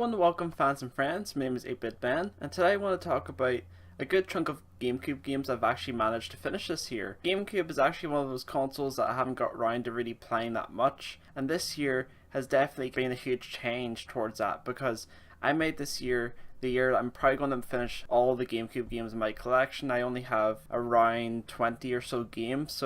Hello and welcome fans and friends, my name is 8-Bit Ben, and today I want to talk about a good chunk of Gamecube games I've actually managed to finish this year. Gamecube is actually one of those consoles that I haven't got around to really playing that much, and this year has definitely been a huge change towards that because I made this year the year that I'm probably going to finish all the Gamecube games in my collection. I only have around 20 or so games,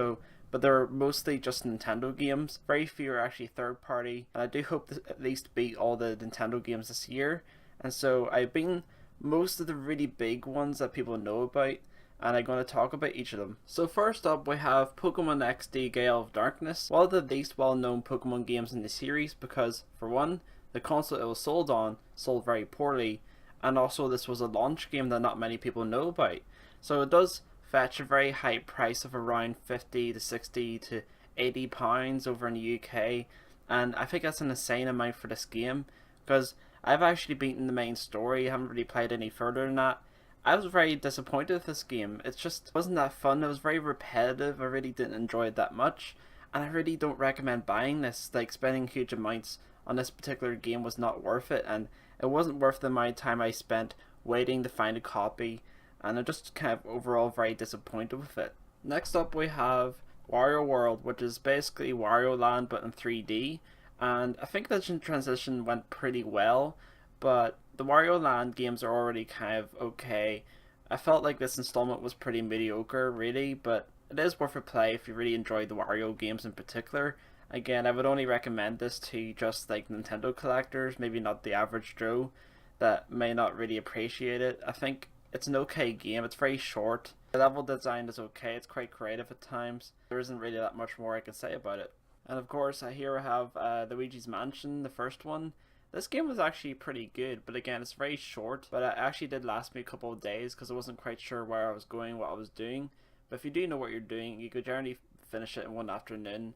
but they're mostly just Nintendo games. Very few are actually third party, and I do hope to at least beat all the Nintendo games this year. And so I've been most of the really big ones that people know about, and I'm going to talk about each of them. So first up we have Pokemon XD Gale of Darkness, one of the least well known Pokemon games in the series because, for one, the console it was sold on sold very poorly, and also this was a launch game that not many people know about. So it does fetch a very high price of around 50 to 60 to 80 pounds over in the UK, and I think that's an insane amount for this game because I've actually beaten the main story. I haven't really played any further than that. I was very disappointed with this game. It just wasn't that fun. It was very repetitive. I really didn't enjoy it that much, and I really don't recommend buying this. Like, spending huge amounts on this particular game was not worth it, and it wasn't worth the amount of time I spent waiting to find a copy, and I'm just kind of overall very disappointed with it. Next up we have Wario World, which is basically Wario Land but in 3D, and I think the transition went pretty well, but the Wario Land games are already kind of okay. I felt like this installment was pretty mediocre really, but it is worth a play if you really enjoy the Wario games in particular. Again, I would only recommend this to just like Nintendo collectors, maybe not the average Joe that may not really appreciate it. I think it's an okay game. It's very short. The level design is okay. It's quite creative at times. There isn't really that much more I can say about it. And of course, here I have Luigi's Mansion, the first one. This game was actually pretty good, but again, it's very short. But it actually did last me a couple of days because I wasn't quite sure where I was going, what I was doing. But if you do know what you're doing, you could generally finish it in one afternoon.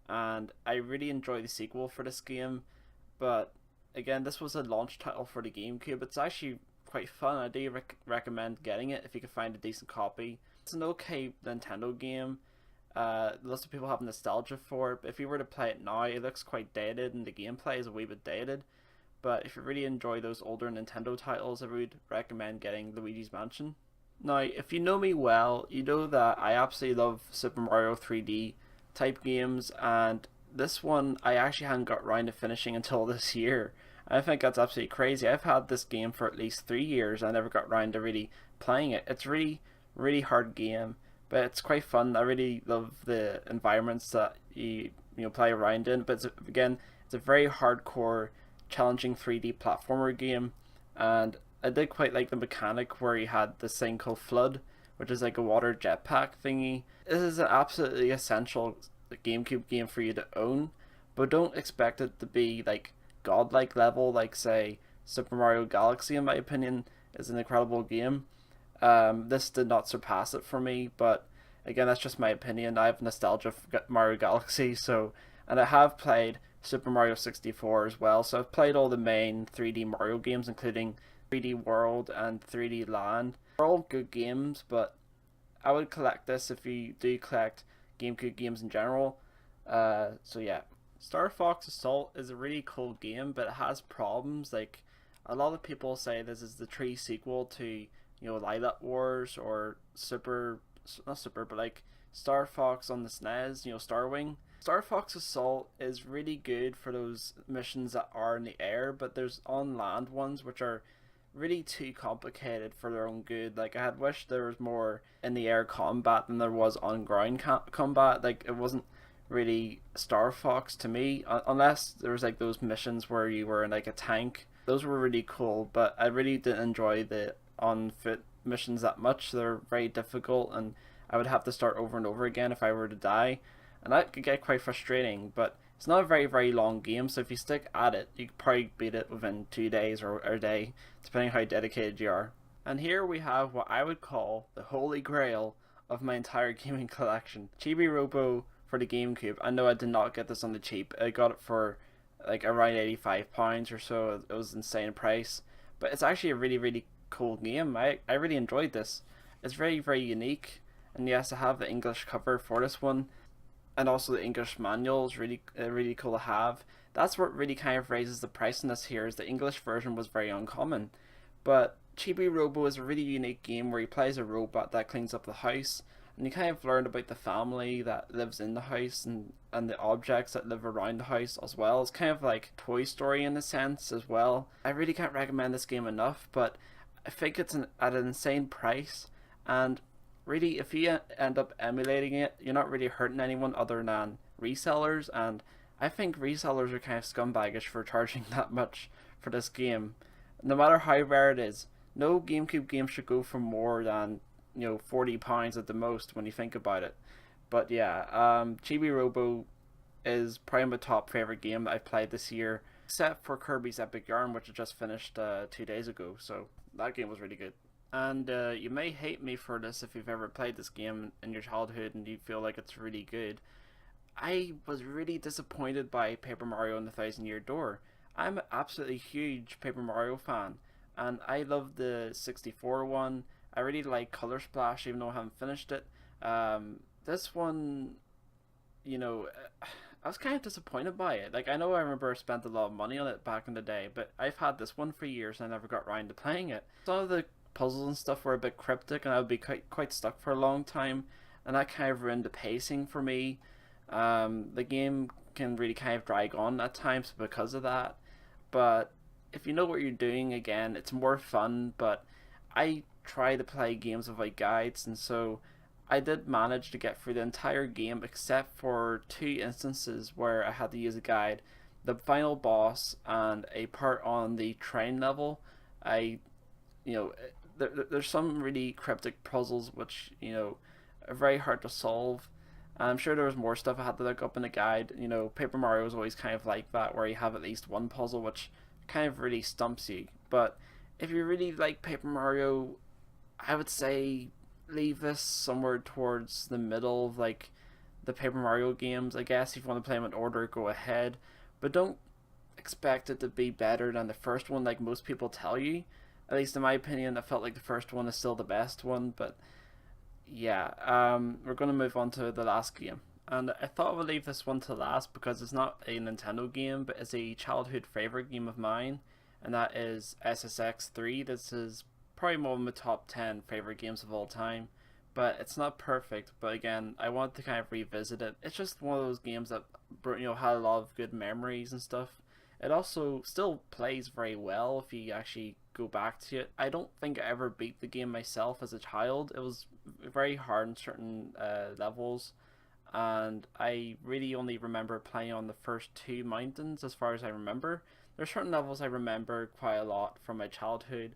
And I really enjoy the sequel for this game. But again, this was a launch title for the GameCube. It's actually quite fun. I do recommend getting it if you can find a decent copy. It's an okay Nintendo game. Lots of people have nostalgia for it, but if you were to play it now, it looks quite dated and the gameplay is a wee bit dated. But if you really enjoy those older Nintendo titles, I would recommend getting Luigi's Mansion. Now, if you know me well, you know that I absolutely love Super Mario 3D type games, and this one I actually hadn't got around to finishing until this year. I think that's absolutely crazy. I've had this game for at least 3 years. I never got around to really playing it. It's really hard game, but it's quite fun. I really love the environments that you play around in. But it's a very hardcore, challenging 3D platformer game, and I did quite like the mechanic where you had this thing called Flood, which is like a water jetpack thingy. This is an absolutely essential GameCube game for you to own, but don't expect it to be like godlike level like say Super Mario Galaxy. In my opinion, is an incredible game. This did not surpass it for me, but again, that's just my opinion. I have nostalgia for Mario Galaxy, and I have played Super Mario 64 as well, so I've played all the main 3D Mario games, including 3D World and 3D Land. They're all good games, but I would collect this if you do collect GameCube games in general. So yeah. Star Fox Assault is a really cool game, but it has problems. Like, a lot of people say this is the true sequel to, Lilat Wars or like Star Fox on the SNES, Starwing. Star Fox Assault is really good for those missions that are in the air, but there's on land ones which are really too complicated for their own good. Like, I had wished there was more in the air combat than there was on ground combat. Like, it wasn't really Star Fox to me, unless there was like those missions where you were in like a tank. Those were really cool, but I really didn't enjoy the on foot missions that much. They're very difficult, and I would have to start over and over again if I were to die, and that could get quite frustrating. But it's not a very long game, so if you stick at it, you could probably beat it within 2 days or a day, depending how dedicated you are. And here we have what I would call the holy grail of my entire gaming collection, Chibi Robo for the GameCube. I know I did not get this on the cheap. I got it for like around £85 or so. It was an insane price, but it's actually a really cool game. I really enjoyed this. It's very unique, and yes, I have the English cover for this one. and also the English manual is really cool to have. That's what really kind of raises the price on this here, is the English version was very uncommon. But Chibi Robo is a really unique game where he plays a robot that cleans up the house, and you kind of learn about the family that lives in the house, and the objects that live around the house as well. It's kind of like Toy Story in a sense as well. I really can't recommend this game enough, but I think it's at an insane price, and really if you end up emulating it, you're not really hurting anyone other than resellers, and I think resellers are kind of scumbaggish for charging that much for this game. No matter how rare it is, no GameCube game should go for more than, £40 at the most when you think about it. But yeah, Chibi Robo is probably my top favorite game that I've played this year, except for Kirby's Epic Yarn, which I just finished 2 days ago. So that game was really good. And you may hate me for this if you've ever played this game in your childhood and you feel like it's really good. I was really disappointed by Paper Mario and the Thousand Year Door. I'm an absolutely huge Paper Mario fan, and I love the 64 one. I really like Color Splash, even though I haven't finished it. This one, I was kind of disappointed by it. Like, I know I remember I spent a lot of money on it back in the day, but I've had this one for years and I never got around to playing it. Some of the puzzles and stuff were a bit cryptic, and I would be quite stuck for a long time, and that kind of ruined the pacing for me. The game can really kind of drag on at times because of that, but if you know what you're doing, again, it's more fun. But I try to play games without guides, and so I did manage to get through the entire game except for 2 instances where I had to use a guide. The final boss and a part on the train level, there's some really cryptic puzzles which, are very hard to solve. I'm sure there was more stuff I had to look up in the guide. Paper Mario is always kind of like that, where you have at least one puzzle which kind of really stumps you. But if you really like Paper Mario, I would say leave this somewhere towards the middle of like the Paper Mario games. I guess if you want to play them in order, go ahead, but don't expect it to be better than the first one like most people tell you. At least in my opinion, I felt like the first one is still the best one. But yeah, we're going to move on to the last game. And I thought I would leave this one to last because it's not a Nintendo game, but it's a childhood favorite game of mine, and that is SSX3. This is probably one of my top 10 favorite games of all time, but it's not perfect. But again, I want to kind of revisit it. It's just one of those games that had a lot of good memories and stuff. It also still plays very well if you actually go back to it. I don't think I ever beat the game myself as a child. It was very hard in certain levels, and I really only remember playing on the first 2 mountains as far as I remember. There's certain levels I remember quite a lot from my childhood,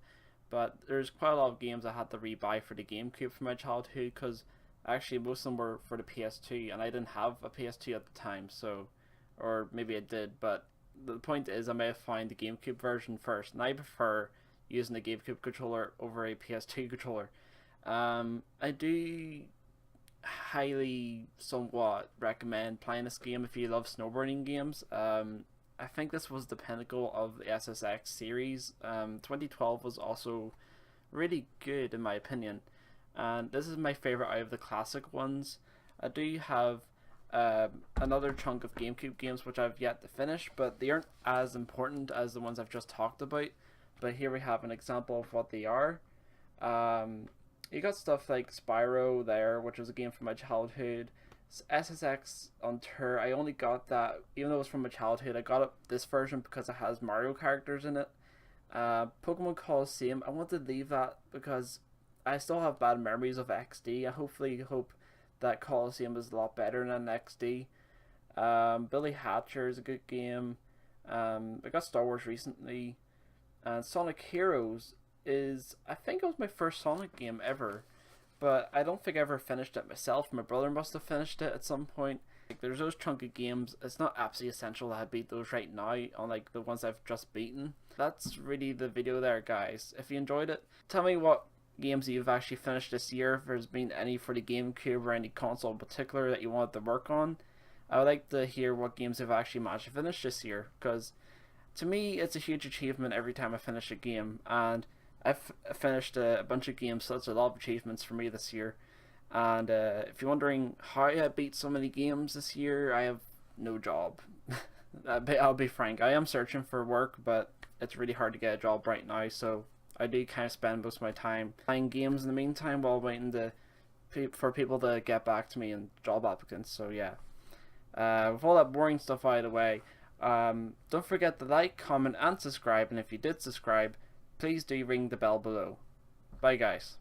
but there's quite a lot of games I had to rebuy for the GameCube from my childhood, because actually most of them were for the PS2 and I didn't have a PS2 at the time, so, or maybe I did, but the point is I may have found the GameCube version first, and I prefer using the GameCube controller over a PS2 controller. I do highly somewhat recommend playing this game if you love snowboarding games. I think this was the pinnacle of the SSX series. 2012 was also really good in my opinion, and this is my favorite out of the classic ones. I do have another chunk of GameCube games which I've yet to finish, but they aren't as important as the ones I've just talked about. But here we have an example of what they are. You got stuff like Spyro there, which was a game from my childhood. SSX on Tour, I only got that, even though it was from my childhood, I got it, this version, because it has Mario characters in it. Pokemon Coliseum, I want to leave that because I still have bad memories of XD. I hope that Coliseum is a lot better than XD. Billy Hatcher is a good game. I got Star Wars recently. And Sonic Heroes I think it was my first Sonic game ever, but I don't think I ever finished it myself. My brother must have finished it at some point. Like, there's those chunky games. It's not absolutely essential that I beat those right now on like the ones I've just beaten. That's really the video there, guys. If you enjoyed it, tell me what games you've actually finished this year, if there's been any for the GameCube or any console in particular that you wanted to work on. I would like to hear what games you've actually managed to finish this year, because to me it's a huge achievement every time I finish a game, and I've finished a bunch of games, so that's a lot of achievements for me this year. And if you're wondering how I beat so many games this year, I have no job. I'll be frank, I am searching for work, but it's really hard to get a job right now, so I do kind of spend most of my time playing games in the meantime while waiting for people to get back to me and job applicants. So yeah, with all that boring stuff out of the way, don't forget to like, comment and subscribe, and if you did subscribe, please do ring the bell below. Bye guys.